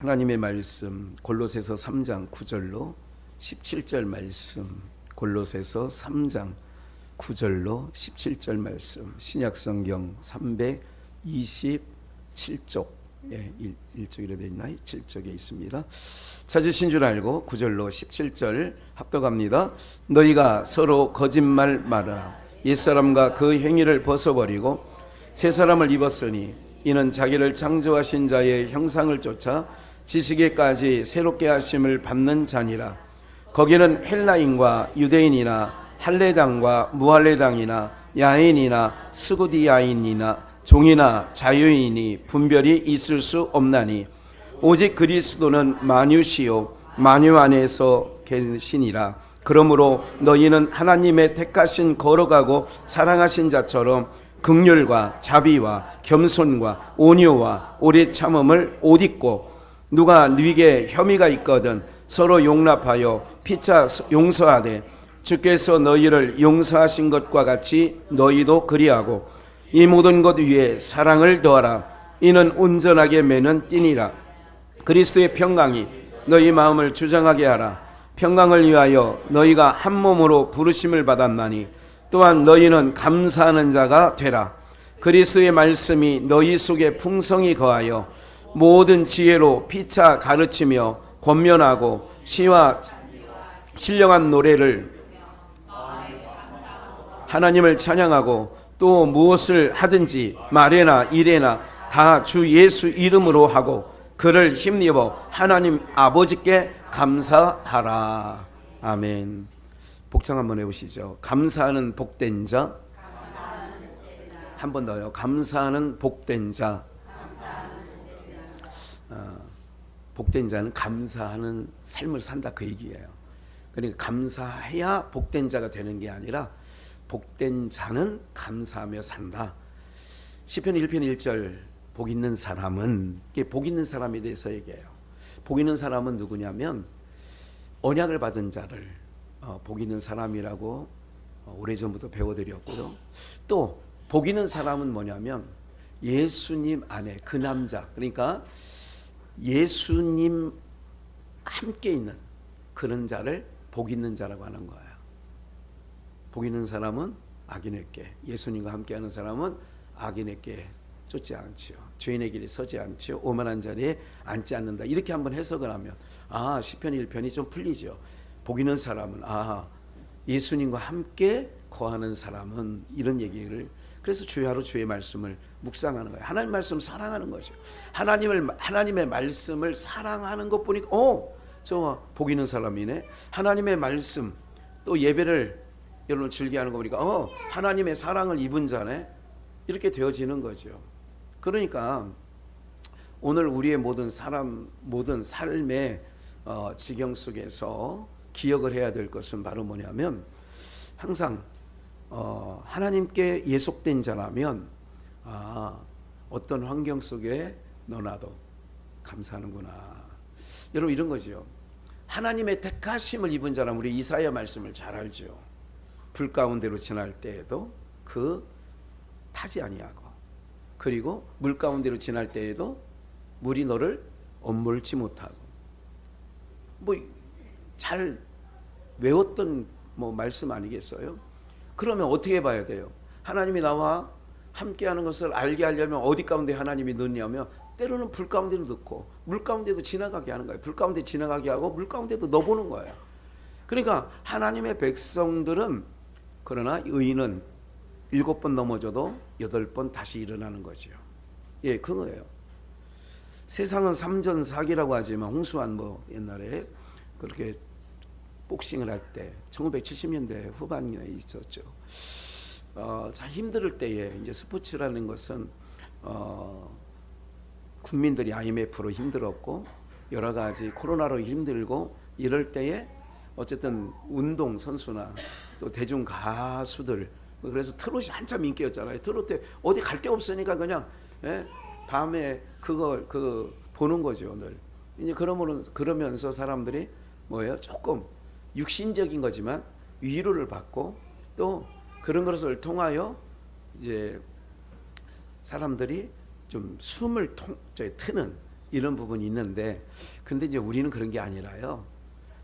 하나님의 말씀 골로새서 3장 9절로 17절 말씀, 골로새서 3장 9절로 17절 말씀, 신약성경 327쪽 1쪽이라 되어 있나요? 7쪽에 있습니다. 찾으신 줄 알고 9절로 17절 합독합니다. 너희가 서로 거짓말 말하라. 옛사람과 그 행위를 벗어버리고 새 사람을 입었으니 이는 자기를 창조하신 자의 형상을 쫓아 지식에까지 새롭게 하심을 받는 자니라. 거기는 헬라인과 유대인이나 할례당과 무할례당이나 야인이나 스구디아인이나 종이나 자유인이 분별이 있을 수 없나니 오직 그리스도는 만유시요 만유 안에서 계시니라. 그러므로 너희는 하나님의 택하신 거룩하고 사랑하신 자처럼 긍휼과 자비와 겸손과 온유와 오래 참음을 옷 입고, 누가 네게 혐의가 있거든 서로 용납하여 피차 용서하되 주께서 너희를 용서하신 것과 같이 너희도 그리하고 이 모든 것 위에 사랑을 더하라. 이는 온전하게 매는 띠니라. 그리스도의 평강이 너희 마음을 주장하게 하라. 평강을 위하여 너희가 한 몸으로 부르심을 받았나니 또한 너희는 감사하는 자가 되라. 그리스도의 말씀이 너희 속에 풍성히 거하여 모든 지혜로 피차 가르치며 권면하고 시와 신령한 노래를 하나님을 찬양하고, 또 무엇을 하든지 말에나 일에나 다 주 예수 이름으로 하고 그를 힘입어 하나님 아버지께 감사하라. 아멘. 복창 한번 해보시죠. 감사하는 복된 자. 한 번 더요. 감사하는 복된 자. 복된 자는 감사하는 삶을 산다, 그 얘기예요. 그러니까 감사해야 복된 자가 되는 게 아니라 복된 자는 감사하며 산다. 시편 1편 1절 복 있는 사람은, 이게 복 있는 사람에 대해서 얘기해요. 복 있는 사람은 누구냐면 언약을 받은 자를 복 있는 사람이라고 오래전부터 배워드렸고요. 또 복 있는 사람은 뭐냐면 예수님 안에 그 남자, 그러니까 예수님 함께 있는 그런 자를 복 있는 자라고 하는 거예요. 복 있는 사람은 악인에게, 예수님과 함께하는 사람은 악인에게 쫓지 않지요. 죄인의 길에 서지 않지요. 오만한 자리에 앉지 않는다. 이렇게 한번 해석을 하면 시편 1편이 좀 풀리죠. 복 있는 사람은 예수님과 함께 거하는 사람은, 이런 얘기를, 그래서 주야로 주의 말씀을 묵상하는 거예요. 하나님 말씀 사랑하는 거죠. 하나님의 말씀을 사랑하는 것 보니까 저 복 있는 사람이네. 하나님의 말씀, 또 예배를 여러분 즐겨하는 거 보니까 하나님의 사랑을 입은 자네. 이렇게 되어지는 거죠. 그러니까 오늘 우리의 모든 삶의 지경 속에서 기억을 해야 될 것은 바로 뭐냐면, 항상 하나님께 예속된 자라면 어떤 환경 속에 너나도 감사하는구나. 여러분, 이런 거죠. 하나님의 택하심을 입은 자라면 우리 이사야 말씀을 잘 알죠. 불 가운데로 지날 때에도 타지 아니하고, 그리고 물 가운데로 지날 때에도 물이 너를 엄물지 못하고, 잘 외웠던 말씀 아니겠어요? 그러면 어떻게 봐야 돼요? 하나님이 나와 함께하는 것을 알게 하려면 어디 가운데 하나님이 넣냐면, 때로는 불 가운데도 넣고 물 가운데도 지나가게 하는 거예요. 불 가운데 지나가게 하고 물 가운데도 넣어보는 거예요. 그러니까 하나님의 백성들은, 그러나 의인은 7번 넘어져도 8번 다시 일어나는 거죠. 예, 그거예요. 세상은 삼전사기라고 하지만 홍수환 옛날에 그렇게 복싱을 할 때 1970년대 후반에 있었죠. 참 힘들 때에, 이제 스포츠라는 것은 국민들이 IMF로 힘들었고 여러 가지 코로나로 힘들고 이럴 때에 어쨌든 운동 선수나 또 대중 가수들, 그래서 트롯이 한참 인기였잖아요. 트롯 어디 갈 데 없으니까 그냥 밤에 그걸 보는 거죠. 늘 이제 그러면서 사람들이 조금 육신적인 거지만 위로를 받고, 또 그런 것을 통하여 이제 사람들이 좀 숨을 트는 이런 부분이 있는데, 근데 이제 우리는 그런 게 아니라요.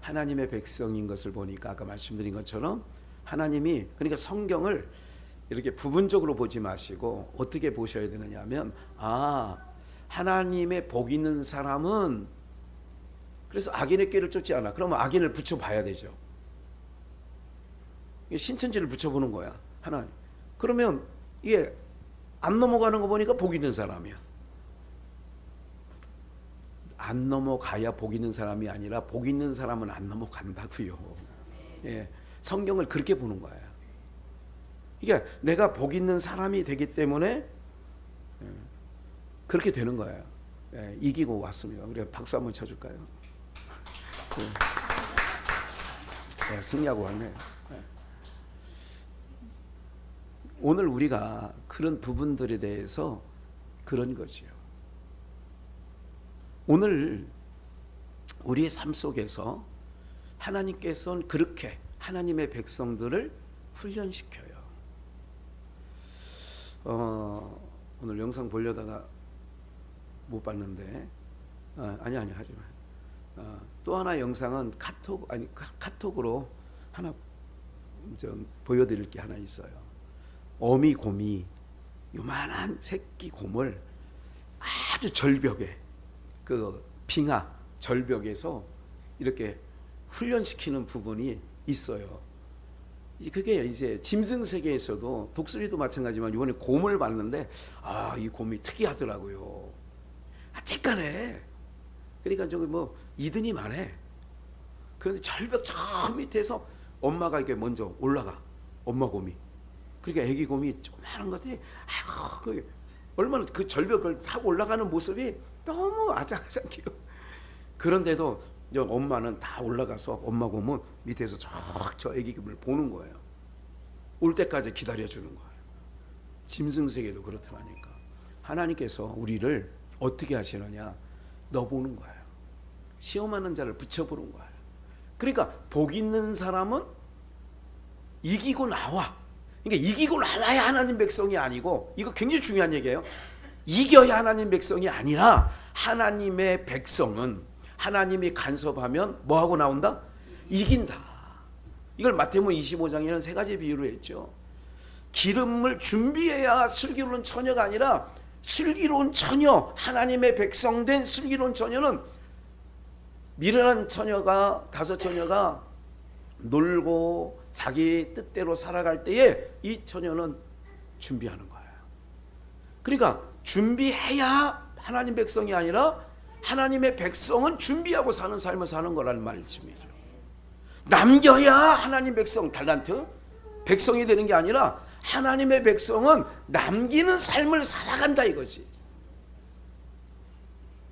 하나님의 백성인 것을 보니까 아까 말씀드린 것처럼 하나님이, 그러니까 성경을 이렇게 부분적으로 보지 마시고 어떻게 보셔야 되느냐 하면, 하나님의 복 있는 사람은, 그래서 악인의 꾀를 쫓지 않아. 그러면 악인을 붙여봐야 되죠. 신천지를 붙여보는 거야, 하나님. 그러면 이게 안 넘어가는 거 보니까 복 있는 사람이야. 안 넘어가야 복 있는 사람이 아니라 복 있는 사람은 안 넘어간다고요. 예, 성경을 그렇게 보는 거예요. 그러니까 내가 복 있는 사람이 되기 때문에 그렇게 되는 거예요. 예, 이기고 왔습니다. 우리가 박수 한번 쳐줄까요? 예, 승리하고 왔네요. 예. 오늘 우리가 그런 부분들에 대해서 그런 거지요. 오늘 우리의 삶 속에서 하나님께서는 그렇게 하나님의 백성들을 훈련시켜요. 오늘 영상 보려다가 못 봤는데, 아니 하지 마. 또 하나 영상은 카톡으로 하나 좀 보여드릴 게 하나 있어요. 어미 곰이 요만한 새끼 곰을 아주 절벽에, 그 빙하 절벽에서 이렇게 훈련시키는 부분이 있어요. 그게 이제 짐승 세계에서도, 독수리도 마찬가지지만 이번에 곰을 봤는데 이 곰이 특이하더라고요. 쬐까네. 그러니까 저기 뭐 이드니만해. 그런데 절벽 저 밑에서 엄마가 이렇게 먼저 올라가, 엄마 곰이. 그러니까 애기 곰이 조그마한 것들이 얼마나 그 절벽을 타고 올라가는 모습이 너무 아장아장해요. 그런데도 엄마는 다 올라가서, 엄마 곰은 밑에서 저 애기 곰을 보는 거예요. 올 때까지 기다려주는 거예요. 짐승 세계도 그렇더라니까. 하나님께서 우리를 어떻게 하시느냐, 넣어보는 거예요. 시험하는 자를 붙여보는 거예요. 그러니까 복 있는 사람은 이기고 나와. 그러니까 이기고 나와야 하나님 백성이 아니고, 이거 굉장히 중요한 얘기예요. 이겨야 하나님 백성이 아니라, 하나님의 백성은 하나님이 간섭하면 뭐하고 나온다? 이긴다. 이걸 마태복음 25장에는 세 가지 비유로 했죠. 기름을 준비해야 슬기로운 처녀가 아니라, 슬기로운 처녀, 하나님의 백성된 슬기로운 처녀는, 미련한 처녀가, 다섯 처녀가 놀고 자기 뜻대로 살아갈 때에 이 처녀는 준비하는 거예요. 그러니까 준비해야 하나님 백성이 아니라, 하나님의 백성은 준비하고 사는 삶을 사는 거라는 말씀이죠. 남겨야 하나님 백성, 달란트 백성이 되는 게 아니라, 하나님의 백성은 남기는 삶을 살아간다 이거지.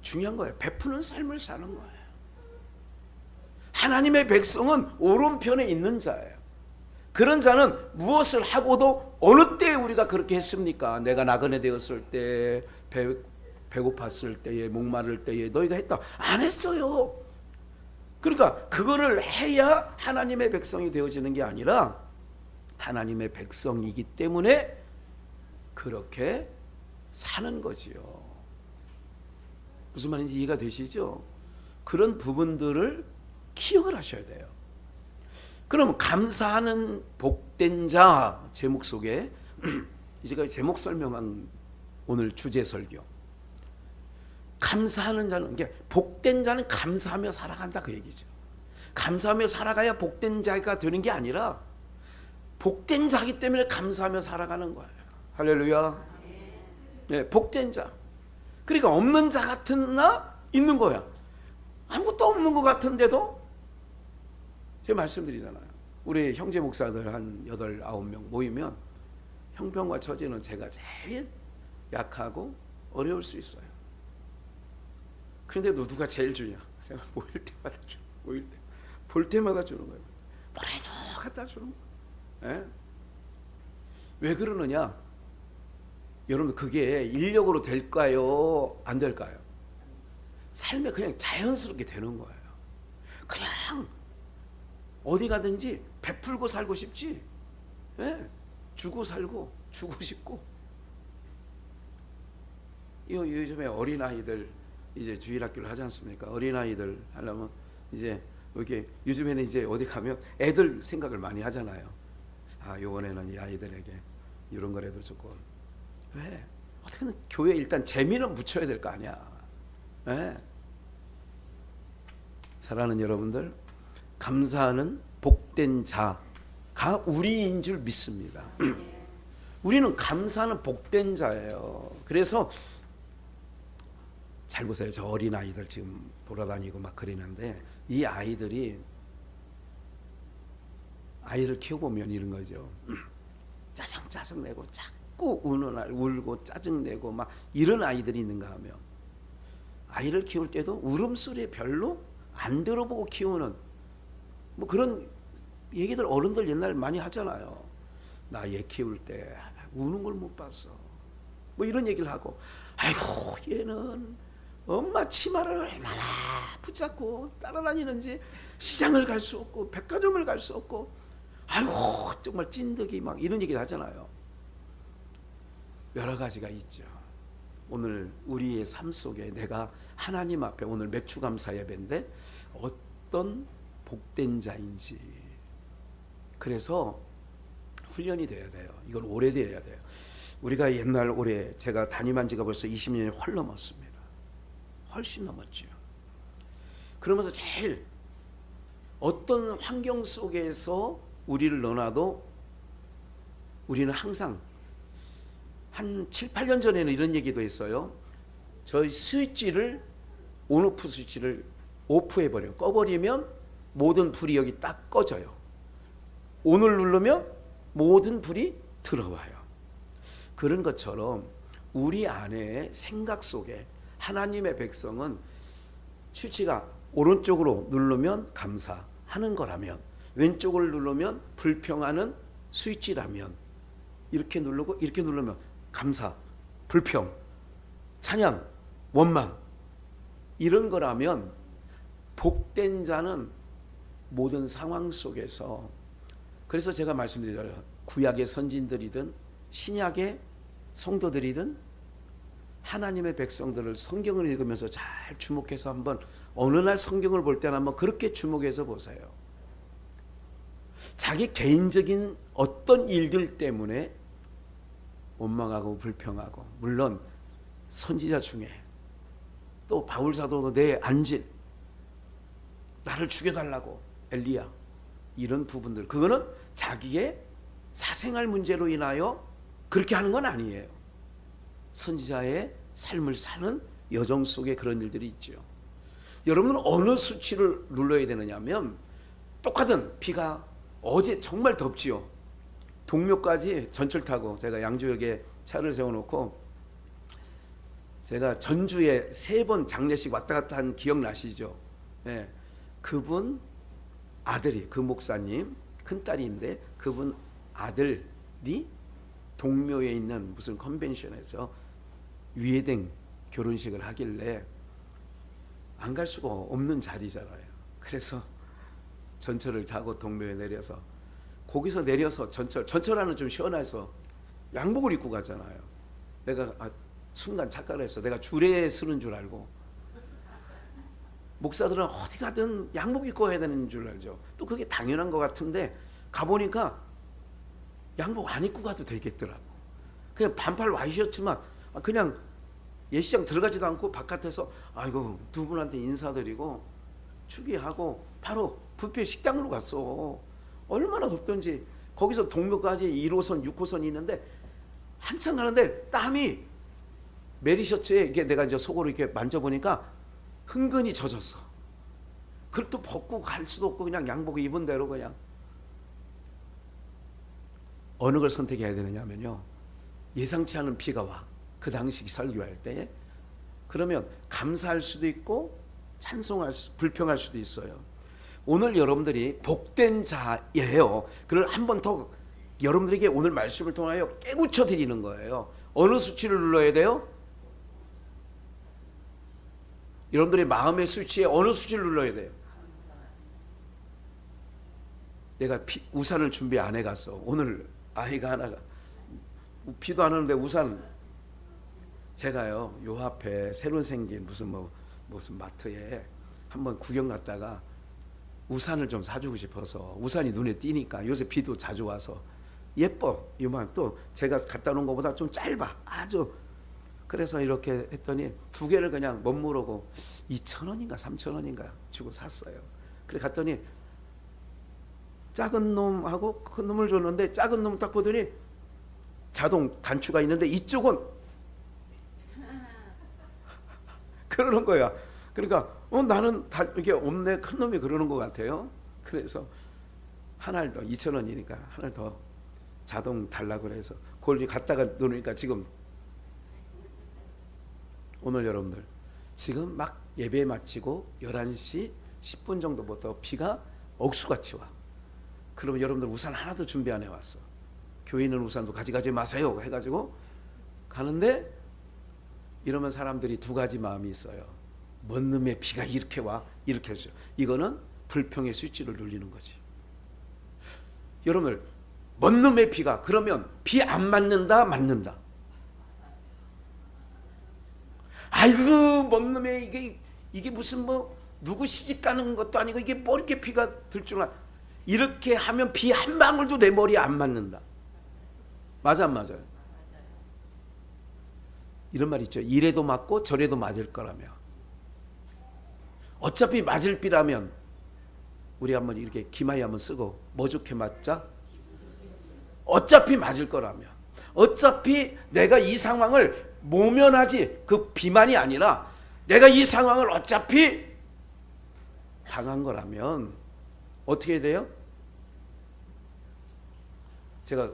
중요한 거예요. 베푸는 삶을 사는 거예요. 하나님의 백성은 오른편에 있는 자예요. 그런 자는 무엇을 하고도, 어느 때에 우리가 그렇게 했습니까? 내가 나그네 되었을 때, 배고팠을 때에, 목마를 때에 너희가 했다. 안 했어요. 그러니까 그거를 해야 하나님의 백성이 되어지는 게 아니라, 하나님의 백성이기 때문에 그렇게 사는 거지요. 무슨 말인지 이해가 되시죠? 그런 부분들을 기억을 하셔야 돼요. 그럼 감사하는 복된 자 제목 속에 이제까지 제목 설명한 오늘 주제 설교, 감사하는 자는, 이게 복된 자는 감사하며 살아간다 그 얘기죠. 감사하며 살아가야 복된 자가 되는 게 아니라, 복된 자이기 때문에 감사하며 살아가는 거예요. 할렐루야. 네, 복된 자. 그러니까 없는 자 같은 나 있는 거야. 아무것도 없는 것 같은데도, 제가 말씀드리잖아요. 우리 형제 목사들 한 8, 9명 모이면 형편과 처지는 제가 제일 약하고 어려울 수 있어요. 그런데도 누가 제일 주냐? 제가 모일 때마다 볼 때마다 주는 거예요. 뭐래도 갖다 주는 거예요. 예? 왜 그러느냐? 여러분, 그게 인력으로 될까요? 안 될까요? 삶에 그냥 자연스럽게 되는 거예요. 그냥 어디 가든지 베풀고 살고 싶지. 예? 주고 살고 주고 싶고. 요즘에 어린아이들 이제 주일학교를 하지 않습니까? 어린아이들 하려면 이제 이렇게 요즘에는 이제 어디 가면 애들 생각을 많이 하잖아요. 아, 요번에는 이 아이들에게 이런 거라도 조금. 왜? 어떻게든 교회에 일단 재미는 붙여야 될 거 아니야. 네. 사랑하는 여러분들, 감사하는 복된 자가 우리인 줄 믿습니다. 우리는 감사하는 복된 자예요. 그래서 잘 보세요. 저 어린 아이들 지금 돌아다니고 막 그러는데 이 아이들이 아이를 키워보면 이런 거죠. 짜증 내고 자꾸 울고 짜증 내고 막 이런 아이들이 있는가 하면 아이를 키울 때도 울음소리 별로 안 들어보고 키우는 뭐 그런 얘기들 어른들 옛날 많이 하잖아요. 나 얘 키울 때 우는 걸 못 봤어. 뭐 이런 얘기를 하고, 아이고 얘는 엄마 치마를 얼마나 붙잡고 따라다니는지 시장을 갈 수 없고 백화점을 갈 수 없고, 아이고 정말 찐득이 막 이런 얘기를 하잖아요. 여러 가지가 있죠. 오늘 우리의 삶 속에 내가 하나님 앞에 오늘 맥주감사 예배인데 어떤 복된 자인지, 그래서 훈련이 돼야 돼요. 이건 오래돼야 돼요. 우리가 옛날 올해 제가 담임한 지가 벌써 20년이 훨 넘었습니다. 훨씬 넘었죠. 그러면서 제일 어떤 환경 속에서 우리를 넣어놔도 우리는 항상 한 7, 8년 전에는 이런 얘기도 했어요. 저희 스위치를 온오프 스위치를 오프해버려요. 꺼버리면 모든 불이 여기 딱 꺼져요. 온을 누르면 모든 불이 들어와요. 그런 것처럼 우리 안에 생각 속에 하나님의 백성은 스위치가 오른쪽으로 누르면 감사하는 거라면, 왼쪽을 누르면 불평하는 스위치라면, 이렇게 누르고 이렇게 누르면 감사, 불평, 찬양, 원망, 이런 거라면 복된 자는 모든 상황 속에서, 그래서 제가 말씀드려요. 구약의 선진들이든 신약의 성도들이든 하나님의 백성들을 성경을 읽으면서 잘 주목해서 한번 어느 날 성경을 볼 때는 한번 그렇게 주목해서 보세요. 자기 개인적인 어떤 일들 때문에 원망하고 불평하고, 물론 선지자 중에 또 바울 사도도 내 안질 나를 죽여달라고 엘리야, 이런 부분들, 그거는 자기의 사생활 문제로 인하여 그렇게 하는 건 아니에요. 선지자의 삶을 사는 여정 속에 그런 일들이 있죠. 여러분은 어느 수치를 눌러야 되느냐면, 똑같은 비가 어제 정말 덥지요. 동묘까지 전철 타고 제가 양주역에 차를 세워놓고 제가 전주에 3번 장례식 왔다 갔다 한 기억나시죠? 네. 그분 아들이, 그 목사님 큰딸인데 그분 아들이 동묘에 있는 무슨 컨벤션에서 위에댕 결혼식을 하길래 안 갈 수가 없는 자리잖아요. 그래서 전철을 타고 동묘에 내려서, 거기서 내려서 전철안은 좀 시원해서 양복을 입고 가잖아요. 내가 순간 착각을 했어. 내가 줄에 서는 줄 알고. 목사들은 어디 가든 양복 입고 가야 되는 줄 알죠. 또 그게 당연한 것 같은데 가보니까 양복 안 입고 가도 되겠더라고. 그냥 반팔 와이셔츠만, 그냥 예시장 들어가지도 않고 바깥에서 아이고 두 분한테 인사드리고 축의하고 바로 뷔페 식당으로 갔어. 얼마나 덥던지. 거기서 동묘까지 1호선 6호선이 있는데 한참 가는데 땀이 메리셔츠에 이게 내가 이제 속으로 이렇게 만져보니까 흥건히 젖었어. 그걸 또 벗고 갈 수도 없고 그냥 양복 입은 대로 그냥. 어느 걸 선택해야 되느냐면요, 예상치 않은 비가 와. 그 당시 설교할 때 그러면 감사할 수도 있고 불평할 수도 있어요. 오늘 여러분들이 복된 자예요. 그걸 한 번 더 여러분들에게 오늘 말씀을 통하여 깨우쳐 드리는 거예요. 어느 수치를 눌러야 돼요? 여러분들의 마음의 수치에 어느 수치를 눌러야 돼요? 내가 우산을 준비 안 해갔어. 오늘 아이가 하나가 비도 안 오는데 우산, 제가요 요 앞에 새로 생긴 무슨 뭐 무슨 마트에 한번 구경 갔다가 우산을 좀 사주고 싶어서, 우산이 눈에 띄니까 요새 비도 자주 와서 예뻐, 이만 또 제가 갖다 놓은 것보다 좀 짧아 아주. 그래서 이렇게 했더니 두 개를 그냥 못 모르고 2,000원인가 3,000원인가 주고 샀어요. 그래 갔더니 작은 놈하고 큰 놈을 줬는데, 작은 놈 딱 보더니 자동 단추가 있는데 이쪽은 그러는 거야. 그러니까 나는 이게 없네, 큰 놈이 그러는 것 같아요. 그래서 하나를 더, 2,000원이니까 하나를 더 자동 달라고 그래서 그걸 갖다가 놓으니까 지금 오늘 여러분들 지금 막 예배 마치고 11시 10분 정도부터 비가 억수같이 와. 그러면 여러분들 우산 하나도 준비 안 해왔어. 교회 있는 우산도 가져가지 마세요 해가지고 가는데, 이러면 사람들이 두 가지 마음이 있어요. 뭔 놈의 비가 이렇게 와, 이렇게 해줘. 이거는 불평의 스위치를 눌리는 거지. 여러분들 뭔 놈의 비가, 그러면 비 안 맞는다 맞는다. 아이고 뭔 놈의 이게 무슨 뭐 누구 시집 가는 것도 아니고 이게 뭐 이렇게 비가 들 줄 알아. 이렇게 하면 비 한 방울도 내 머리에 안 맞는다. 맞아 안 맞아요? 이런 말 있죠. 이래도 맞고 저래도 맞을 거라며. 어차피 맞을 비라면 우리 한번 이렇게 기마이 한번 쓰고 뭐 좋게 맞자? 어차피 맞을 거라며. 어차피 내가 이 상황을 모면하지, 그 비만이 아니라 내가 이 상황을 어차피 당한 거라면 어떻게 돼요? 제가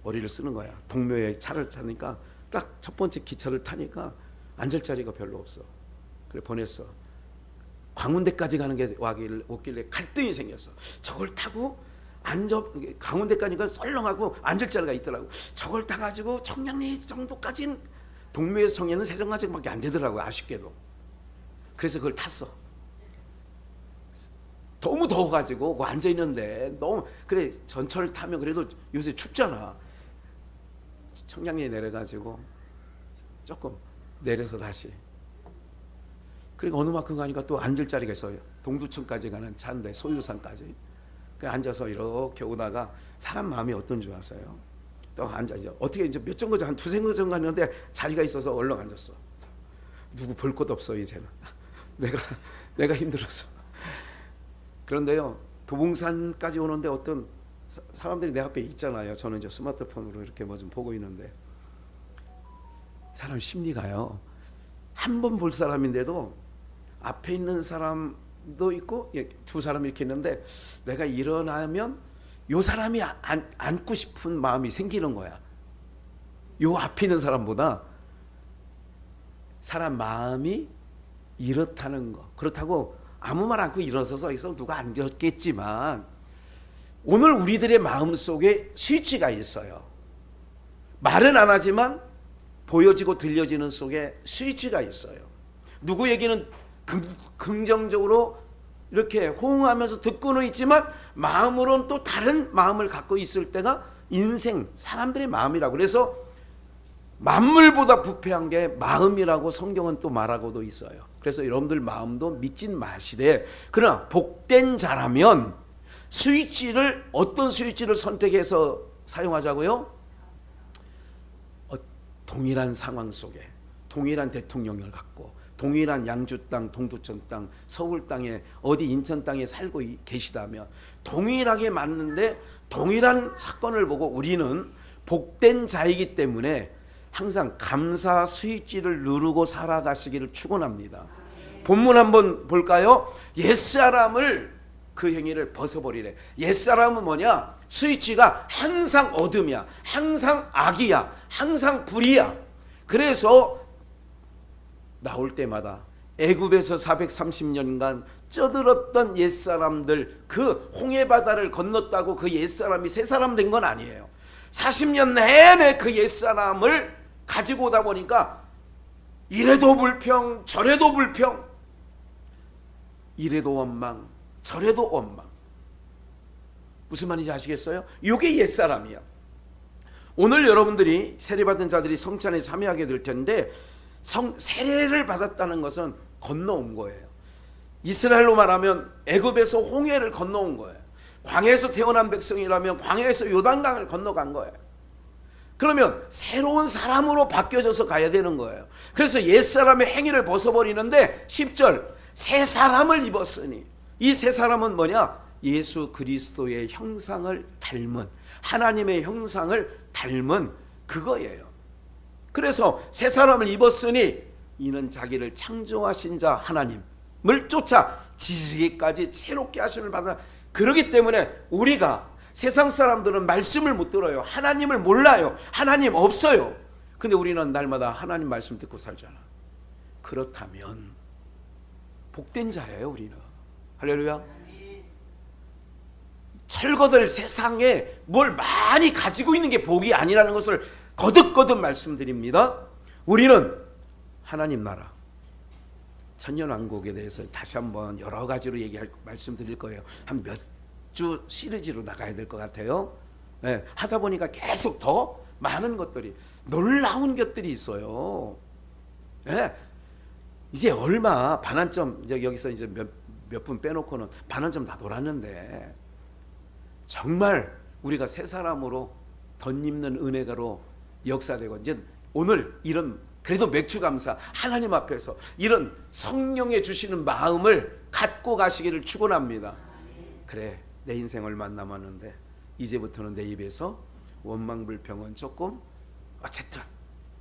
머리를 쓰는 거야. 동묘에 차를 타니까 딱 첫 번째 기차를 타니까 앉을 자리가 별로 없어. 그래 보냈어. 광운대까지 가는 게 왔길래 갈등이 생겼어. 저걸 타고 강운대까지가 썰렁하고 앉을 자리가 있더라고. 저걸 타가지고 청량리 정도까지는 동묘에서 청량리는 세정거장밖에 안 되더라고요. 아쉽게도. 그래서 그걸 탔어. 너무 더워가지고 앉아 있는데 너무, 그래 전철 타면 그래도 요새 춥잖아. 청량리에 내려가지고 조금 내려서 다시, 그러니까 어느 만큼 가니까 또 앉을 자리가 있어요. 동두천까지 가는 차인데, 소유산까지. 그 앉아서 이렇게 오다가 사람 마음이 어떤 줄 아세요? 또 앉아서 어떻게 이제 몇 정거장, 한 두세 정거장 갔는데 자리가 있어서 얼른 앉았어. 누구 볼 것 없어 이제는. 내가 힘들었어. 그런데요, 도봉산까지 오는데 어떤 사람들이 내 앞에 있잖아요. 저는 이제 스마트폰으로 이렇게 뭐 좀 보고 있는데, 사람 심리가요, 한 번 볼 사람인데도 앞에 있는 사람도 있고 두 사람이 이렇게 있는데, 내가 일어나면 요 사람이 안고 싶은 마음이 생기는 거야. 요 앞에 있는 사람보다 사람 마음이 이렇다는 거. 그렇다고 아무 말 않고 일어서서 있어 누가 앉았겠지만, 오늘 우리들의 마음속에 스위치가 있어요. 말은 안 하지만 보여지고 들려지는 속에 스위치가 있어요. 누구에게는 긍정적으로 이렇게 호응하면서 듣고는 있지만 마음으로는 또 다른 마음을 갖고 있을 때가 인생, 사람들의 마음이라고. 그래서 만물보다 부패한 게 마음이라고 성경은 또 말하고도 있어요. 그래서 여러분들 마음도 믿진 마시되, 그러나 복된 자라면 스위치를, 어떤 스위치를 선택해서 사용하자고요? 동일한 상황 속에 동일한 대통령을 갖고 동일한 양주 땅, 동두천 땅, 서울 땅에, 어디 인천 땅에 살고 계시다면 동일하게 맞는데 동일한 사건을 보고 우리는 복된 자이기 때문에 항상 감사 스위치를 누르고 살아가시기를 축원합니다. 본문 한번 볼까요? 옛사람을, 그 행위를 벗어버리래. 옛사람은 뭐냐? 스위치가 항상 어둠이야, 항상 악이야, 항상 불이야. 그래서 나올 때마다 애굽에서 430년간 쪄들었던 옛사람들, 그 홍해바다를 건넜다고 그 옛사람이 새사람 된 건 아니에요. 40년 내내 그 옛사람을 가지고 오다 보니까 이래도 불평 저래도 불평, 이래도 원망 저래도 원망. 무슨 말인지 아시겠어요? 이게 옛사람이야. 오늘 여러분들이 세례받은 자들이 성찬에 참여하게 될 텐데, 세례를 받았다는 것은 건너온 거예요. 이스라엘로 말하면 애굽에서 홍해를 건너온 거예요. 광야에서 태어난 백성이라면 광야에서 요단강을 건너간 거예요. 그러면 새로운 사람으로 바뀌어져서 가야 되는 거예요. 그래서 옛사람의 행위를 벗어버리는데 10절 새 사람을 입었으니, 이 새 사람은 뭐냐? 예수 그리스도의 형상을 닮은, 하나님의 형상을 닮은 그거예요. 그래서 새 사람을 입었으니 이는 자기를 창조하신 자 하나님을 쫓아 지지기까지 새롭게 하심을 받아. 그렇기 때문에 우리가, 세상 사람들은 말씀을 못 들어요. 하나님을 몰라요. 하나님 없어요. 근데 우리는 날마다 하나님 말씀 듣고 살잖아. 그렇다면 복된 자예요, 우리는. 할렐루야. 철거들 세상에 뭘 많이 가지고 있는 게 복이 아니라는 것을 거듭거듭 말씀드립니다. 우리는 하나님 나라, 천년왕국에 대해서 다시 한번 여러 가지로 말씀드릴 거예요. 한 몇 주 시리즈로 나가야 될 것 같아요. 네, 하다 보니까 계속 더 많은 것들이, 놀라운 것들이 있어요. 네, 이제 얼마 반환점, 이제 여기서 이제 몇 분 빼놓고는 반환점 다 돌았는데, 정말 우리가 새 사람으로 덧입는 은혜가로 역사되고, 이제 오늘 이런, 그래도 맥주 감사, 하나님 앞에서 이런 성령의 주시는 마음을 갖고 가시기를 축원합니다. 그래, 내 인생 얼마 안 남았는데 이제부터는 내 입에서 원망불평은 조금, 어쨌든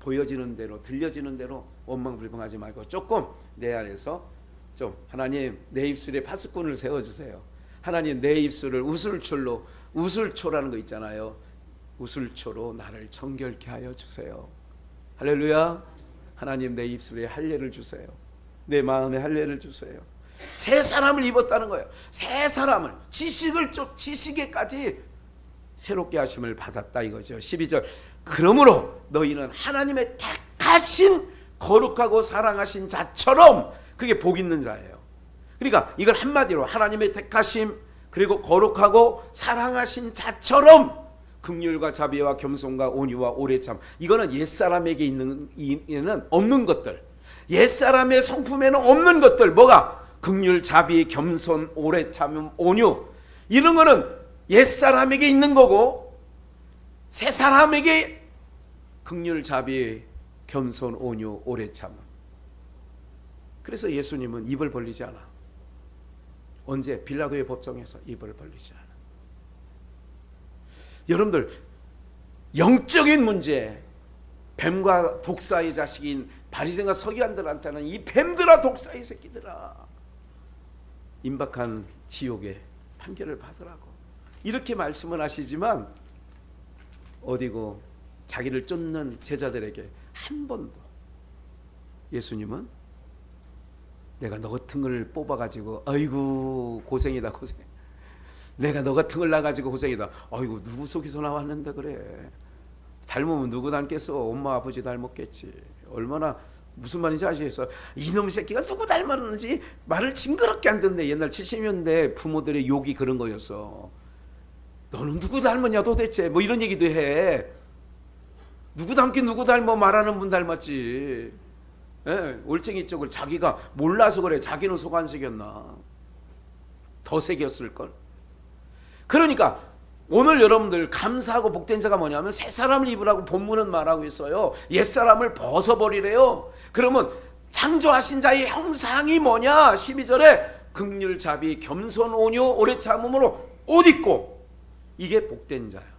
보여지는 대로, 들려지는 대로 원망불평하지 말고 조금 내 안에서 좀, 하나님 내 입술에 파수꾼을 세워주세요. 하나님 내 입술을 우슬초로, 우슬초라는 거 있잖아요. 우슬초로 나를 정결케 하여 주세요. 할렐루야. 하나님 내 입술에 할례를 주세요. 내 마음에 할례를 주세요. 새 사람을 입었다는 거예요. 새 사람을, 지식에까지 새롭게 하심을 받았다 이거죠. 12절 그러므로 너희는 하나님의 택하신 거룩하고 사랑하신 자처럼, 그게 복 있는 자예요. 그러니까 이걸 한마디로 하나님의 택하심, 그리고 거룩하고 사랑하신 자처럼 긍휼과 자비와 겸손과 온유와 오래참, 이거는 옛사람에게 있는 없는 것들, 옛사람의 성품에는 없는 것들. 뭐가? 긍휼, 자비, 겸손, 오래참, 온유, 이런 거는 옛사람에게 있는 거고, 새사람에게 긍휼, 자비, 겸손, 온유, 오래참. 그래서 예수님은 입을 벌리지 않아. 언제? 빌라도의 법정에서 입을 벌리지 않아. 여러분들, 영적인 문제, 뱀과 독사의 자식인 바리새인과 서기관들한테는 이 뱀들아 독사의 새끼들아, 임박한 지옥의 판결을 받으라고 이렇게 말씀을 하시지만, 어디고 자기를 쫓는 제자들에게 한 번도 예수님은 내가 너 같은 걸 뽑아가지고 아이고 고생이다 고생, 내가 너 같은 걸 낳아가지고 고생이다, 아이고 누구 속에서 나왔는데 그래, 닮으면 누구 닮겠어, 엄마 아버지 닮았겠지. 얼마나, 무슨 말인지 아시겠어? 이놈 새끼가 누구 닮았는지 말을 징그럽게 안 듣네. 옛날 70년대 부모들의 욕이 그런 거였어. 너는 누구 닮았냐 도대체, 뭐 이런 얘기도 해. 누구 닮긴 누구 닮아, 말하는 분 닮았지. 예, 올챙이 쪽을 자기가 몰라서 그래. 자기는 속 안 새겼나, 더 새겼을걸. 그러니까 오늘 여러분들 감사하고 복된 자가 뭐냐면 새 사람을 입으라고 본문은 말하고 있어요. 옛사람을 벗어버리래요. 그러면 창조하신 자의 형상이 뭐냐? 12절에 긍휼, 자비, 겸손, 온유, 오래 참음으로 옷 입고, 이게 복된 자야.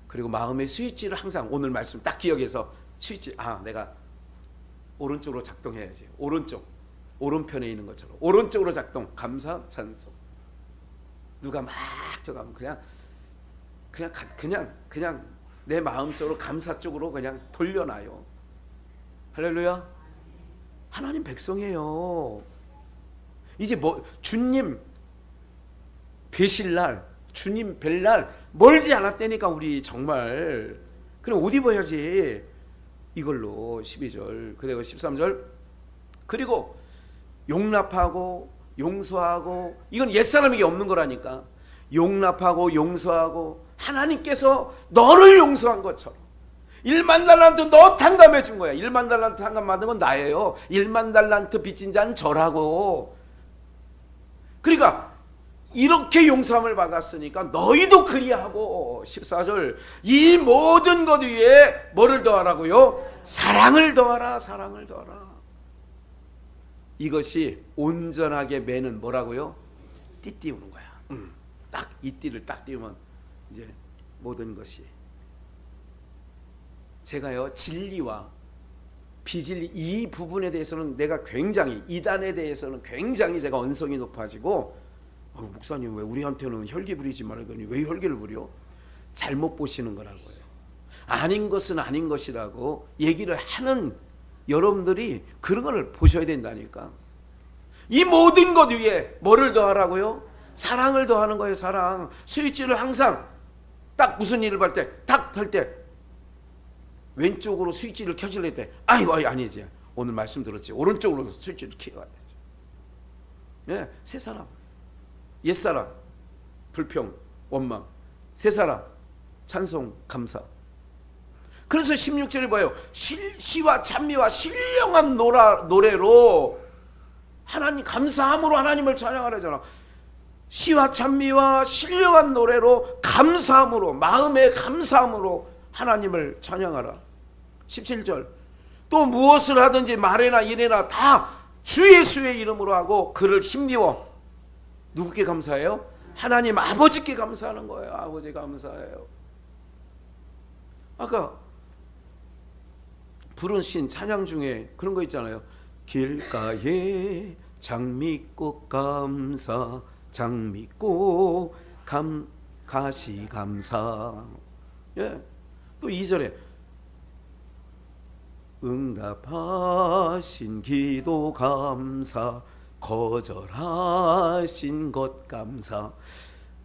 그리고 마음의 스위치를 항상, 오늘 말씀 딱 기억해서 스위치, 내가 오른쪽으로 작동해야지. 오른쪽, 오른편에 있는 것처럼 오른쪽으로 작동. 감사, 찬송. 누가 막 저가면 그냥 내 마음속으로 감사 쪽으로 그냥 돌려놔요. 할렐루야. 하나님 백성이에요. 이제 뭐 주님 뵈실 날, 주님 뵐 날 멀지 않았다니까. 우리 정말 그럼 옷 입어야지. 이걸로 12절, 그리고 13절, 그리고 용납하고 용서하고, 이건 옛사람에게 없는 거라니까. 용납하고 용서하고, 하나님께서 너를 용서한 것처럼, 1만 달란트 너 탕감해 준 거야. 1만 달란트 탕감 받은 건 나예요. 1만 달란트 빚진 자는 저라고. 그러니까 이렇게 용서함을 받았으니까 너희도 그리하고 14절 이 모든 것 위에 뭐를 더하라고요? 사랑을 더하라. 사랑을 더하라. 이것이 온전하게 매는 뭐라고요? 띠 띄우는 거야. 딱 이 띠를 딱 띄우면 이제 모든 것이. 제가요 진리와 비진리 이 부분에 대해서는 내가 굉장히 이단에 대해서는 굉장히 제가 언성이 높아지고 목사님 왜 우리한테는 혈기 부리지 말더니 왜 혈기를 부려? 잘못 보시는 거라고요. 아닌 것은 아닌 것이라고 얘기를 하는 여러분들이 그런 걸 보셔야 된다니까. 이 모든 것 위에 뭐를 더하라고요? 사랑을 더하는 거예요. 사랑. 스위치를 항상 딱 무슨 일을 할 때 딱 할 때 왼쪽으로 스위치를 켜질래 때 아이고 아니지. 오늘 말씀 들었지. 오른쪽으로 스위치를 켜야죠. 예, 세 사람. 옛사람 불평 원망, 새사람 찬송 감사. 그래서 16절에 봐요. 시와 찬미와 신령한 노래로 하나님 감사함으로 하나님을 찬양하라잖아. 시와 찬미와 신령한 노래로 감사함으로 마음의 감사함으로 하나님을 찬양하라. 17절 또 무엇을 하든지 말이나 일이나 다 주 예수의 이름으로 하고 그를 힘입어. 누구께 감사해요? 하나님 아버지께 감사하는 거예요. 아버지 감사해요. 아까 부른 신 찬양 중에 그런 거 있잖아요. 길가에 장미꽃 감사 장미꽃 가시 감사. 예. 또 2절에 응답하신 기도 감사 거절하신 것 감사.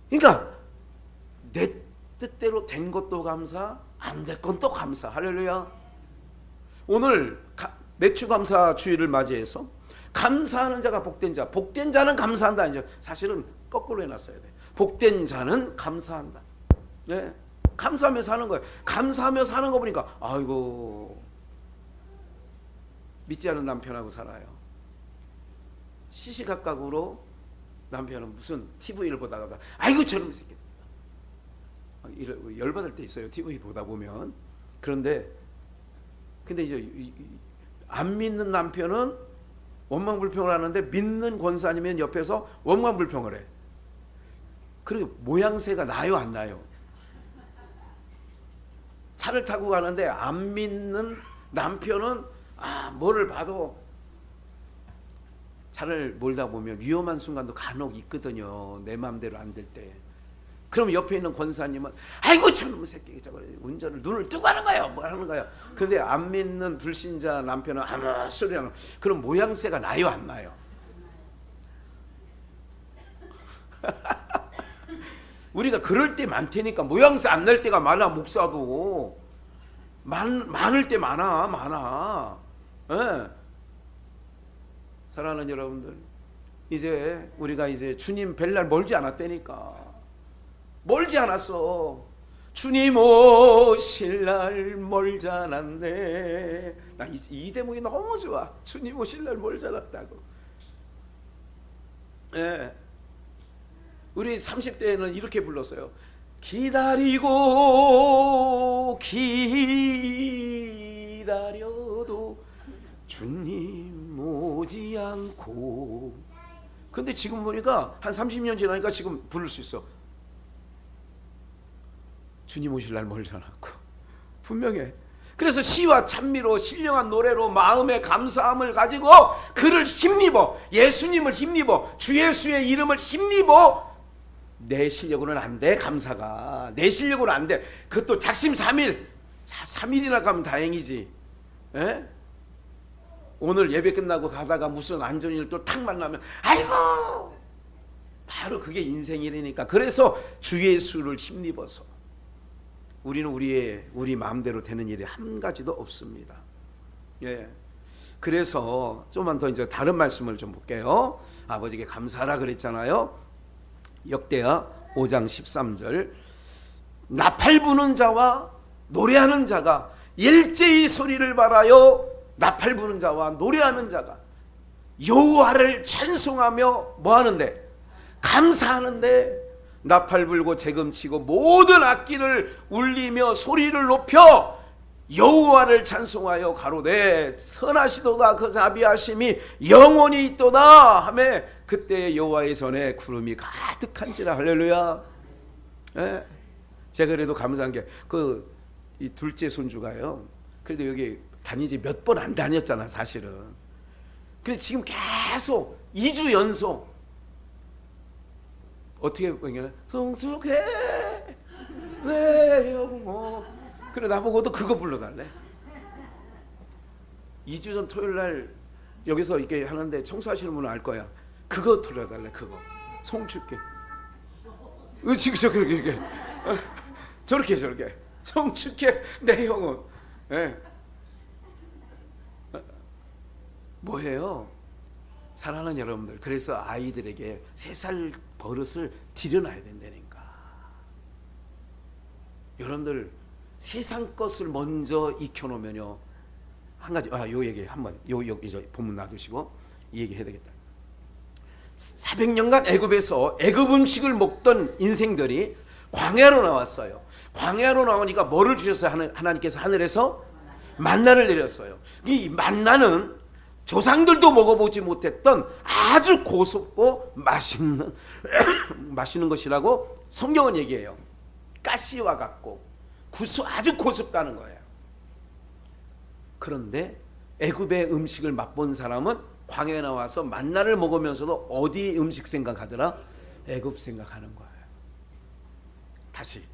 그러니까 내 뜻대로 된 것도 감사, 안 된 건 또 감사. 할렐루야. 오늘 매추 감사 주일을 맞이해서 감사하는 자가 복된 자, 복된 자는 감사한다. 이제 사실은 거꾸로 해놨어야 돼. 복된 자는 감사한다. 예, 감사하며 사는 거예요. 감사하며 사는 거 보니까 아이고 믿지 않은 남편하고 살아요. 시시각각으로 남편은 무슨 TV를 보다가 아이고 저놈의 새끼 열받을 때 있어요. TV 보다 보면. 근데 이제 안 믿는 남편은 원망불평을 하는데 믿는 권사님은 옆에서 원망불평을 해. 그리고 모양새가 나요 안 나요? 차를 타고 가는데 안 믿는 남편은 뭐를 봐도 차를 몰다 보면 위험한 순간도 간혹 있거든요. 내 마음대로 안 될 때. 그럼 옆에 있는 권사님은 아이고 저놈의 새끼 저거 운전을 눈을 뜨고 하는 거야. 뭐 하는 거야. 근데 안 믿는 불신자 남편은 아무 소리 안 하고. 그럼 모양새가 나요 안 나요? 우리가 그럴 때 많다니까. 모양새 안 날 때가 많아. 목사도 많을 때 많아. 예. 사랑하는 여러분들, 이제 우리가 이제 주님 뵐 날 멀지 않았다니까. 멀지 않았어. 주님 오실 날 멀지 않았네. 나 이 대목이 너무 좋아. 주님 오실 날 멀지 않았다고. 예. 우리 30대에는 이렇게 불렀어요. 기다리고 기다려도 주님 오지 않고. 근데 지금 보니까 한 30년 지나니까 지금 부를 수 있어. 주님 오실 날 멀지 않았고. 분명해. 그래서 시와 찬미로 신령한 노래로 마음의 감사함을 가지고 그를 힘입어. 예수님을 힘입어. 주 예수의 이름을 힘입어. 내 실력으로는 안 돼. 감사가 내 실력으로는 안 돼. 그것도 작심삼일. 3일이나 가면 다행이지. 에? 오늘 예배 끝나고 가다가 무슨 안전일 또 탁 만나면 아이고 바로 그게 인생이라니까. 그래서 주 예수를 힘입어서 우리는 우리 마음대로 되는 일이 한 가지도 없습니다. 예. 그래서 좀만 더 이제 다른 말씀을 좀 볼게요. 아버지께 감사하라 그랬잖아요. 역대하 5장 13절 나팔 부는 자와 노래하는 자가 일제히 소리를 발하여 나팔 부는 자와 노래하는 자가 여호와를 찬송하며 뭐 하는데? 감사하는데 나팔 불고 재금치고 모든 악기를 울리며 소리를 높여 여호와를 찬송하여 가로되 선하시도다 그 자비하심이 영원히 있도다 하며 그때 여호와의 전에 구름이 가득한지라. 할렐루야. 예. 제가 그래도 감사한 게 이 둘째 손주가요, 그래도 여기 다니지 몇 번 안 다녔잖아 사실은. 근데 지금 계속 2주 연속 어떻게 보냐, 성숙해 내 영혼. 그래 나보고도 그거 불러달래. 2주 전 토요일 날 여기서 이렇게 하는데 청소하시는 분은 알 거야. 그거 불러달래. 그거 성축해. 지금 저렇게 성축해 내 영혼. 예. 뭐예요? 사랑하는 여러분들, 그래서 아이들에게 3살 버릇을 들여놔야 된다니까. 여러분들 세상 것을 먼저 익혀놓으면요, 한 가지, 요 얘기 한번, 이제 본문 놔두시고 이 얘기 해야 되겠다. 400년간 애굽에서 애굽 음식을 먹던 인생들이 광야로 나왔어요. 광야로 나오니까 뭐를 주셨어요? 하나님께서 하늘에서 만나를 내렸어요. 이 만나는 조상들도 먹어보지 못했던 아주 고sob고 맛있는 것이라고 성경은 얘기해요. 가시와 같고 아주 고습다는 거예요. 그런데 애굽의 음식을 맛본 사람은 광야에 나와서 만나를 먹으면서도 어디 음식 생각하더라? 애굽 생각하는 거예요. 다시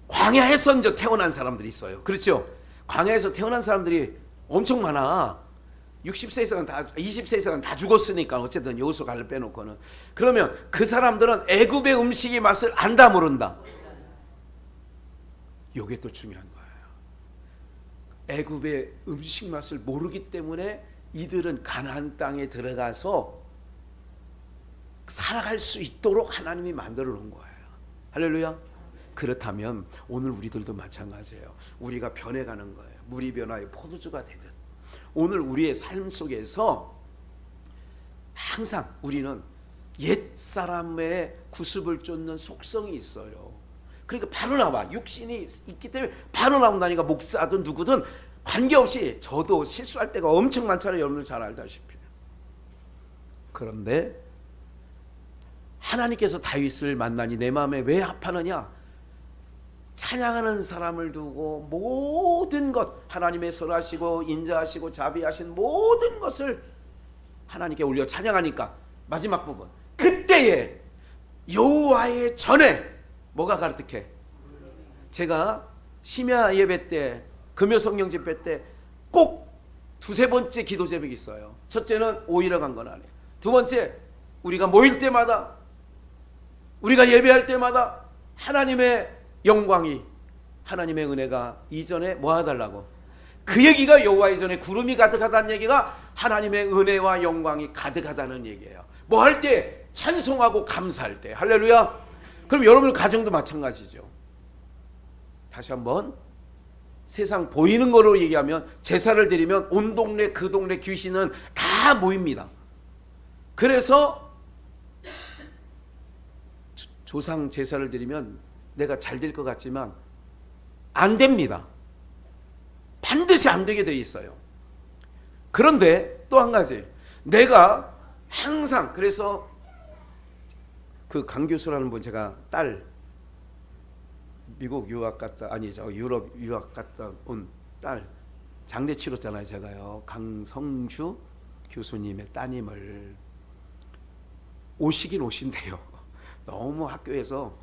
광야에서 이제 태어난 사람들이 있어요. 그렇죠? 광야에서 태어난 사람들이 엄청 많아. 60세 이상은 다, 20세 이상은 다 죽었으니까 어쨌든 여호수 갈렙 빼놓고는. 그러면 그 사람들은 애굽의 음식의 맛을 안다 모른다? 이게 또 중요한 거예요. 애굽의 음식 맛을 모르기 때문에 이들은 가나안 땅에 들어가서 살아갈 수 있도록 하나님이 만들어 놓은 거예요. 할렐루야. 그렇다면 오늘 우리들도 마찬가지예요. 우리가 변해가는 거예요. 물이 변화의 포도주가 되듯 오늘 우리의 삶 속에서 항상 우리는 옛사람의 구습을 쫓는 속성이 있어요. 그러니까 바로 나와. 육신이 있기 때문에 바로 나온다니까. 목사든 누구든 관계없이. 저도 실수할 때가 엄청 많잖아요. 여러분들 잘 알다시피. 그런데 하나님께서 다윗을 만나니 내 마음에 왜 합하느냐? 찬양하는 사람을 두고 모든 것, 하나님의 설하시고 인자하시고 자비하신 모든 것을 하나님께 올려 찬양하니까 마지막 부분, 그때에 여호와의 전에 뭐가 가득해? 제가 심야 예배 때, 금요 성령 집회 때 꼭 2-3번째 기도 제목이 있어요. 첫째는 오히려 강건하네. 두 번째, 우리가 모일 때마다, 우리가 예배할 때마다 하나님의 영광이, 하나님의 은혜가 이전에 뭐 해달라고? 그 얘기가 여호와의 전에 구름이 가득하다는 얘기가 하나님의 은혜와 영광이 가득하다는 얘기예요. 뭐 할 때? 찬송하고 감사할 때. 할렐루야. 그럼 여러분 가정도 마찬가지죠. 다시 한번 세상 보이는 거로 얘기하면 제사를 드리면 온 동네 그 동네 귀신은 다 모입니다. 그래서 조상 제사를 드리면 내가 잘 될 것 같지만 안 됩니다. 반드시 안 되게 돼 있어요. 그런데 또 한 가지, 내가 항상, 그래서 그 강 교수라는 분, 제가 딸 미국 유학 갔다, 아니 저 유럽 유학 갔다 온 딸 장례 치렀잖아요. 제가요, 강성주 교수님의 따님을 오시긴 오신대요. 너무 학교에서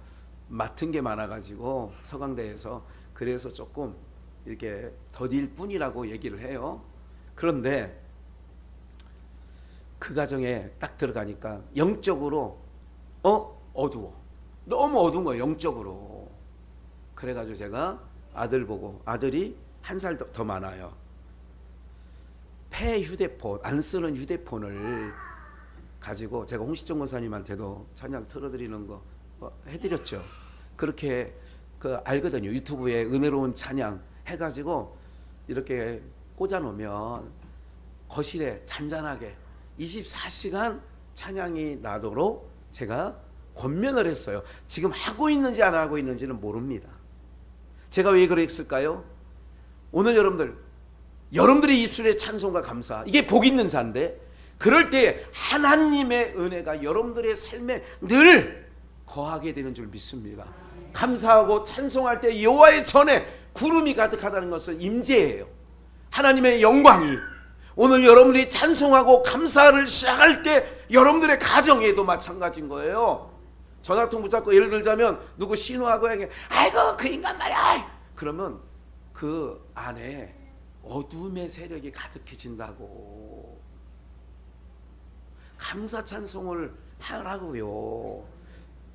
맡은 게 많아가지고 서강대에서, 그래서 조금 이렇게 더딜 뿐이라고 얘기를 해요. 그런데 그 가정에 딱 들어가니까 영적으로 어두워. 너무 어두운 거예요, 영적으로. 그래가지고 제가 아들 보고, 아들이 1살 더 많아요. 폐 휴대폰, 안 쓰는 휴대폰을 가지고 제가 홍시정 권사님한테도 찬양 틀어드리는 거 해드렸죠. 그렇게 알거든요. 유튜브에 은혜로운 찬양 해가지고 이렇게 꽂아놓으면 거실에 잔잔하게 24시간 찬양이 나도록 제가 권면을 했어요. 지금 하고 있는지 안 하고 있는지는 모릅니다. 제가 왜 그랬을까요? 오늘 여러분들의 입술의 찬송과 감사, 이게 복 있는 자인데, 그럴 때 하나님의 은혜가 여러분들의 삶에 늘 거하게 되는 줄 믿습니다. 감사하고 찬송할 때 여호와의 전에 구름이 가득하다는 것은 임재예요. 하나님의 영광이. 오늘 여러분들이 찬송하고 감사를 시작할 때 여러분들의 가정에도 마찬가지인 거예요. 전화통 붙잡고 예를 들자면 누구 신우하고 형이 아이고 그 인간 말이야, 그러면 그 안에 어둠의 세력이 가득해진다고. 감사 찬송을 하라고요.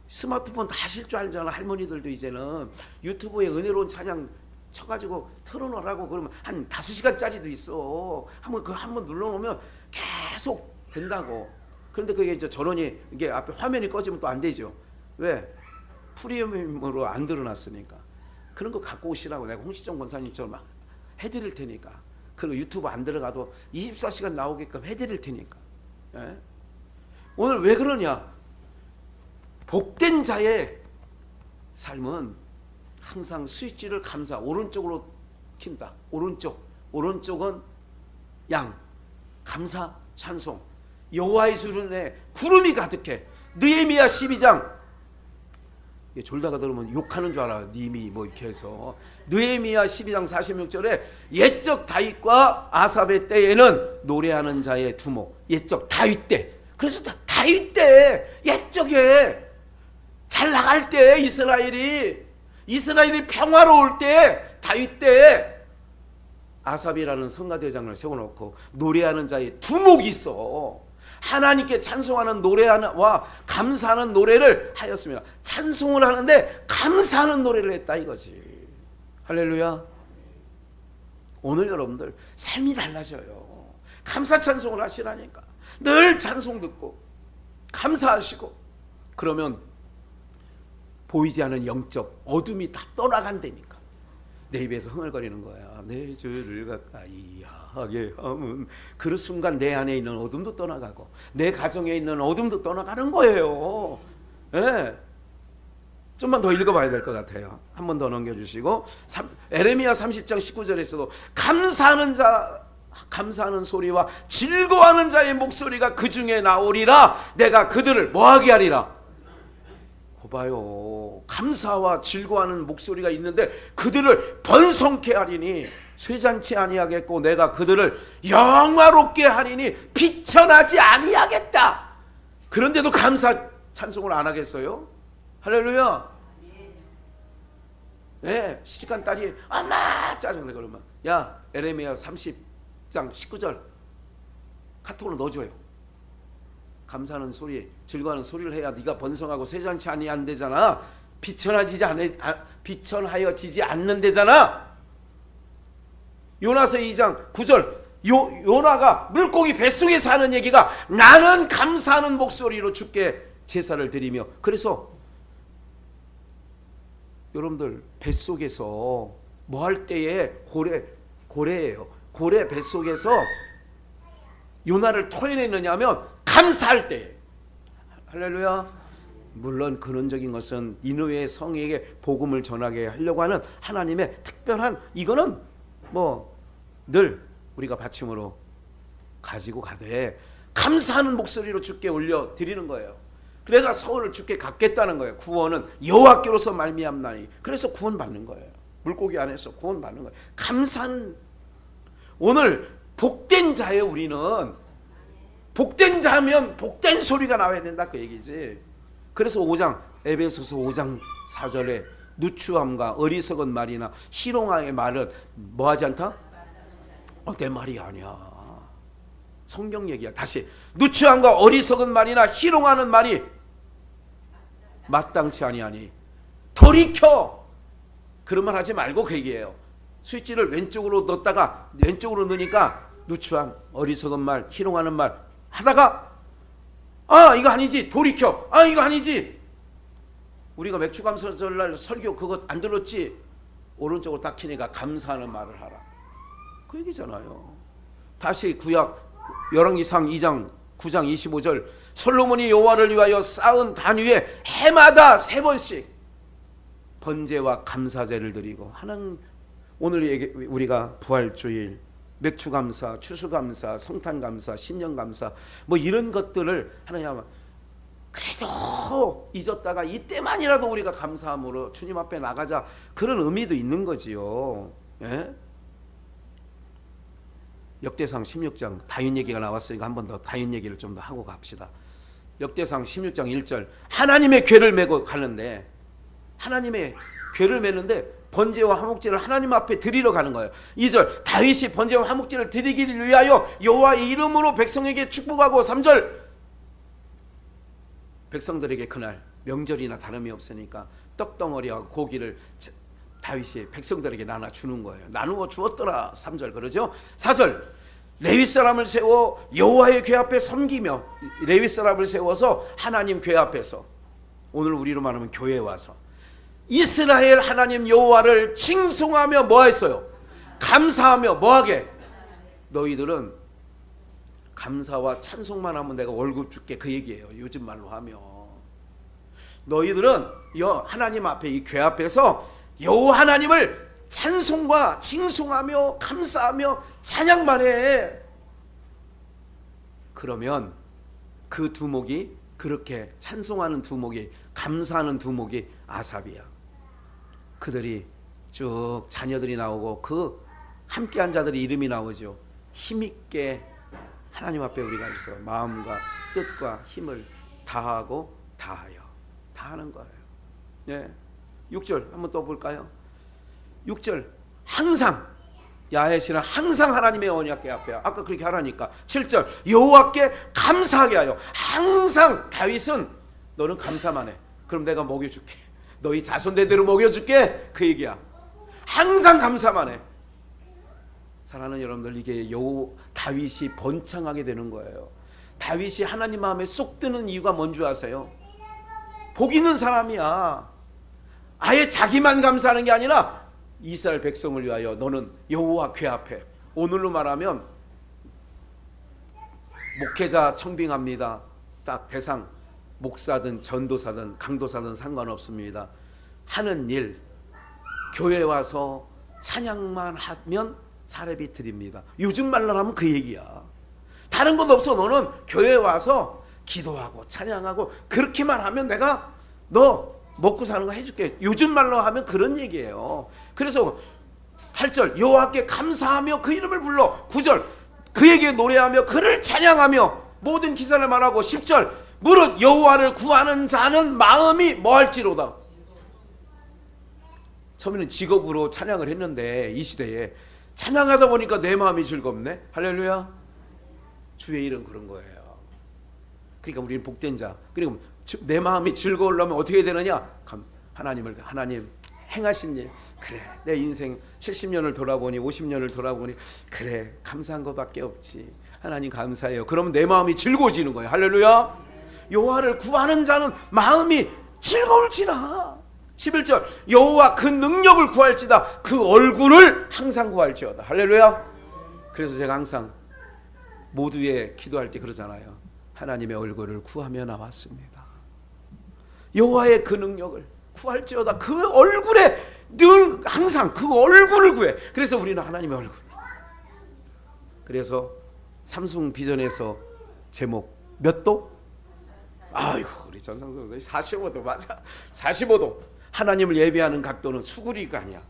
스마트폰 다 하실 줄 알잖아. 할머니들도 이제는 유튜브에 은혜로운 찬양 쳐가지고 틀어놓으라고. 그러면 한 5시간짜리도 있어. 한번 눌러놓으면 계속 된다고. 그런데 그게 이제 전원이, 이게 앞에 화면이 꺼지면 또 안 되죠. 왜? 프리미엄으로 안 들어놨으니까. 그런 거 갖고 오시라고 내가 홍시정 권사님처럼 막 해드릴 테니까. 그리고 유튜브 안 들어가도 24시간 나오게끔 해드릴 테니까. 예? 오늘 왜 그러냐? 복된 자의 삶은 항상 스위치를 감사, 오른쪽으로 킨다. 오른쪽은 양, 감사, 찬송. 여호와의 주름에 구름이 가득해. 느헤미야 12장. 졸다가 들으면 욕하는 줄 알아. 님이 뭐 이렇게 해서. 느헤미야 12장 46절에 옛적 다윗과 아삽의 때에는 노래하는 자의 두목. 옛적 다윗 때. 그래서 다윗 때, 옛적에 잘 나갈 때, 이스라엘이 평화로울 때, 다윗 때 아삽이라는 성가대장을 세워놓고 노래하는 자의 두목이 있어. 하나님께 찬송하는 노래와 감사하는 노래를 하였습니다. 찬송을 하는데 감사하는 노래를 했다 이거지. 할렐루야. 오늘 여러분들 삶이 달라져요. 감사 찬송을 하시라니까. 늘 찬송 듣고 감사하시고, 그러면 보이지 않은 영적 어둠이 다 떠나간다니까. 내 입에서 흥얼거리는 거야. 내 주를 가까이 하게 하면 그 순간 내 안에 있는 어둠도 떠나가고 내 가정에 있는 어둠도 떠나가는 거예요. 예. 좀만 더 읽어봐야 될 것 같아요. 한 번 더 넘겨주시고, 에레미야 30장 19절에서도 감사하는 소리와 즐거워하는 자의 목소리가 그 중에 나오리라. 내가 그들을 뭐하게 하리라. 봐요. 감사와 즐거워하는 목소리가 있는데 그들을 번성케 하리니 쇠잔치 아니하겠고 내가 그들을 영화롭게 하리니 비천하지 아니하겠다. 그런데도 감사 찬송을 안 하겠어요? 할렐루야. 네, 시집간 딸이 엄마 짜증내. 그러면 야, 에레미야 30장 19절 카톡으로 넣어줘요. 감사하는 소리, 즐거워하는 소리를 해야 네가 번성하고 쇠잔치 안 되잖아. 비천하여지지 않는데잖아. 요나서 2장 9절, 요나가 물고기 뱃속에서 하는 얘기가 나는 감사하는 목소리로 주께 제사를 드리며. 그래서 여러분들 뱃속에서 뭐 할 때에 고래예요. 고래 뱃속에서 요나를 토해내느냐 하면 감사할 때. 할렐루야. 물론 근원적인 것은 니느웨 성에게 복음을 전하게 하려고 하는 하나님의 특별한, 이거는 뭐 늘 우리가 받침으로 가지고 가되 감사하는 목소리로 주께 올려 드리는 거예요. 내가 서울을 주께 갚겠다는 거예요. 구원은 여호와께로서 말미암나니. 그래서 구원받는 거예요. 물고기 안에서 구원받는 거예요. 감사는 오늘 복된 자예요. 우리는 복된 자면 복된 소리가 나와야 된다 그 얘기지. 그래서 5장 에베소서 5장 4절에 누추함과 어리석은 말이나 희롱의 말은 뭐하지 않다? 내 말이 아니야. 성경 얘기야. 다시, 누추함과 어리석은 말이나 희롱하는 말이 마땅치 아니하니 돌이켜. 그런 말 하지 말고 그 얘기예요. 스위치를 왼쪽으로 넣었다가 왼쪽으로 넣으니까 누추함, 어리석은 말, 희롱하는 말 하다가 이거 아니지. 돌이켜. 이거 아니지. 우리가 맥주감사절날 설교 그것 안 들었지. 오른쪽으로 딱 키니까 감사하는 말을 하라. 그 얘기잖아요. 다시 구약 열왕기상 2장 9장 25절 솔로몬이 여호와를 위하여 쌓은 단 위에 해마다 3번씩 번제와 감사제를 드리고 하나님 오늘 우리가 부활주일 맥주감사, 추수감사, 성탄감사, 신년감사 뭐 이런 것들을 하나님 그래도 잊었다가 이때만이라도 우리가 감사함으로 주님 앞에 나가자 그런 의미도 있는 거지요. 예? 역대상 16장 다윗 얘기가 나왔으니까 한 번 더 다윗 얘기를 좀 더 하고 갑시다. 역대상 16장 1절 하나님의 궤를 메고 가는데 하나님의 궤를 메는데 번제와 화목제를 하나님 앞에 드리러 가는 거예요. 2절 다윗이 번제와 화목제를 드리기를 위하여 여호와의 이름으로 백성에게 축복하고 3절 백성들에게 그날 명절이나 다름이 없으니까 떡덩어리와 고기를 다윗이 백성들에게 나눠 주는 거예요. 나누어 주었더라 3절 그러죠. 4절 레위 사람을 세워 여호와의 궤 앞에 섬기며 레위 사람을 세워서 하나님 궤 앞에서 오늘 우리로 말하면 교회에 와서 이스라엘 하나님 여호와를 칭송하며 뭐 했어요? 감사하며 뭐하게? 너희들은 감사와 찬송만 하면 내가 월급 줄게 그 얘기예요. 요즘 말로 하면 너희들은 하나님 앞에 이 궤 앞에서 여호와 하나님을 찬송과 칭송하며 감사하며 찬양만 해. 그러면 그 두목이 그렇게 찬송하는 두목이 감사하는 두목이 아삽이야. 그들이 쭉 자녀들이 나오고 그 함께한 자들의 이름이 나오죠. 힘있게 하나님 앞에 우리가 있어 마음과 뜻과 힘을 다하고 다하여 다 하는 거예요. 예. 6절 한번 또 볼까요? 6절 항상 야훼시는 항상 하나님의 언약궤 앞에 아까 그렇게 하라니까. 7절 여호와께 감사하게 하여 항상 다윗은 너는 감사만 해. 그럼 내가 먹여줄게. 너희 자손 대대로 먹여줄게. 그 얘기야. 항상 감사만 해. 사랑하는 여러분들 이게 다윗이 번창하게 되는 거예요. 다윗이 하나님 마음에 쏙 드는 이유가 뭔지 아세요? 복 있는 사람이야. 아예 자기만 감사하는 게 아니라 이스라엘 백성을 위하여 너는 여호와 궤 앞에 오늘로 말하면 목회자 청빙합니다. 딱 대상 목사든 전도사든 강도사든 상관없습니다. 하는 일 교회 와서 찬양만 하면 사례비 드립니다. 요즘 말로 하면 그 얘기야. 다른 것 없어. 너는 교회 와서 기도하고 찬양하고 그렇게만 하면 내가 너 먹고 사는 거 해줄게. 요즘 말로 하면 그런 얘기예요. 그래서 8절 여호와께 감사하며 그 이름을 불러 9절 그에게 노래하며 그를 찬양하며 모든 기사를 말하고 10절 무릇 여호와를 구하는 자는 마음이 뭐할지로다. 처음에는 직업으로 찬양을 했는데 이 시대에 찬양하다 보니까 내 마음이 즐겁네. 할렐루야. 주의 일은 그런 거예요. 그러니까 우리는 복된 자. 그리고 내 마음이 즐거우려면 어떻게 되느냐? 하나님 행하신 일. 그래 내 인생 70년을 돌아보니 50년을 돌아보니 그래 감사한 것밖에 없지. 하나님 감사해요. 그러면 내 마음이 즐거워지는 거예요. 할렐루야. 여호와를 구하는 자는 마음이 즐거울지라. 11절 여호와 그 능력을 구할지다. 그 얼굴을 항상 구할지어다. 할렐루야. 그래서 제가 항상 모두의 기도할 때 그러잖아요. 하나님의 얼굴을 구하며 나왔습니다. 여호와의 그 능력을 구할지어다. 그 얼굴에 늘 항상 그 얼굴을 구해. 그래서 우리는 하나님의 얼굴. 그래서 삼숭 비전에서 제목 몇 도? 아이고 우리 전상수 선생님 45도 맞아. 45도. 하나님을 예배하는 각도는 수구리가 아니야.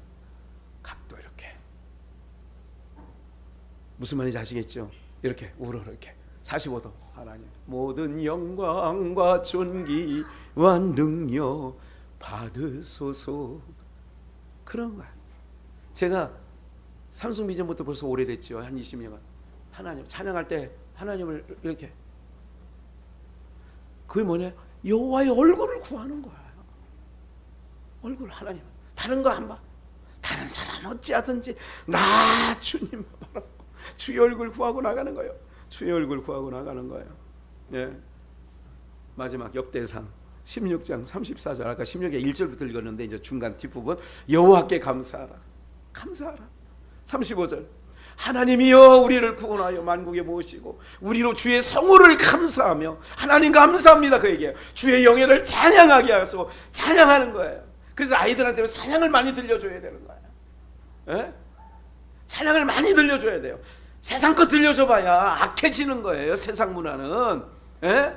각도 이렇게. 무슨 말인지 아시겠죠? 이렇게 우러러 이렇게 45도. 하나님 모든 영광과 존귀와 능력 받으소서. 그런 거야. 제가 삼숭 비전부터 벌써 오래됐죠. 한 20년. 하나님 찬양할 때 하나님을 이렇게. 그게 뭐냐? 여호와의 얼굴을 구하는 거야. 얼굴 하나님. 다른 거 안 봐. 다른 사람 어찌하든지 나 주님 바라고 주의 얼굴 구하고 나가는 거예요. 주의 얼굴 구하고 나가는 거예요. 예. 마지막 역대상 16장 34절 아까 16에 1절부터 읽었는데 이제 중간 뒷부분 여호와께 감사하라. 감사하라. 35절 하나님이여 우리를 구원하여 만국에 모시고 우리로 주의 성호를 감사하며 하나님 감사합니다 그 얘기예요. 주의 영예를 찬양하게 하소서. 찬양하는 거예요. 그래서 아이들한테는 찬양을 많이 들려줘야 되는 거예요. 예? 찬양을 많이 들려줘야 돼요. 세상 거 들려줘봐야 악해지는 거예요. 세상 문화는. 예?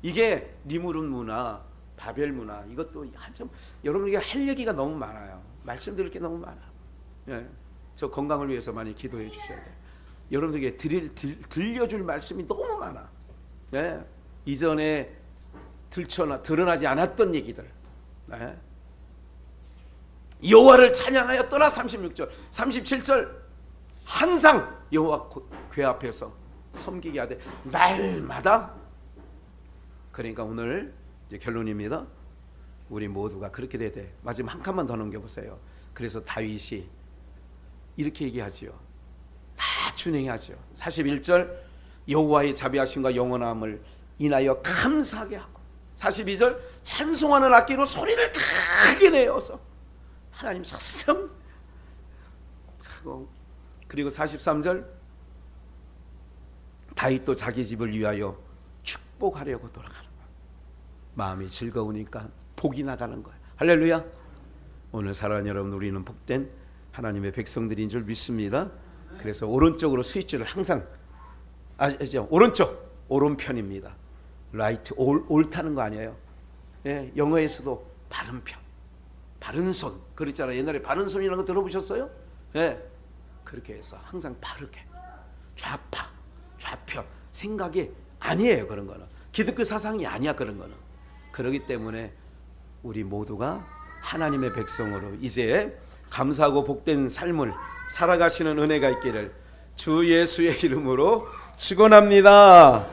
이게 니무른 문화, 바벨 문화, 이것도 한참 여러분에게 할 얘기가 너무 많아요. 말씀드릴 게 너무 많아. 예? 저 건강을 위해서 많이 기도해 주셔야 돼요. 여러분들에게 들려줄 말씀이 너무 많아. 예? 이전에 드러나지 않았던 얘기들. 예? 여호와를 찬양하여 떠나 36절 37절 항상 여호와 궤 앞에서 섬기게 하되 날마다. 그러니까 오늘 이제 결론입니다. 우리 모두가 그렇게 돼야 돼. 마지막 한 칸만 더 넘겨보세요. 그래서 다윗이 이렇게 얘기하지요. 다 준행하죠. 41절 여호와의 자비하심과 영원함을 인하여 감사하게 하고 42절 찬송하는 악기로 소리를 크게 내어서 하나님 사성 하고, 그리고 43절 다윗도 자기 집을 위하여 축복하려고 돌아가는 거야. 마음이 즐거우니까 복이 나가는 거야. 할렐루야. 오늘 사랑하는 여러분, 우리는 복된 하나님의 백성들인 줄 믿습니다. 그래서 오른쪽으로 스위치를 항상 아시죠? 오른쪽 오른편입니다. 라이트 옳다는 거 아니에요. 예, 영어에서도 바른 편, 바른 손 그랬잖아요. 옛날에 바른 손이라는 거 들어보셨어요? 예, 그렇게 해서 항상 바르게 좌파 좌편 생각이 아니에요. 그런 거는 기독교 사상이 아니야. 그런 거는. 그렇기 때문에 우리 모두가 하나님의 백성으로 이제 감사하고 복된 삶을 살아가시는 은혜가 있기를 주 예수의 이름으로 축원합니다.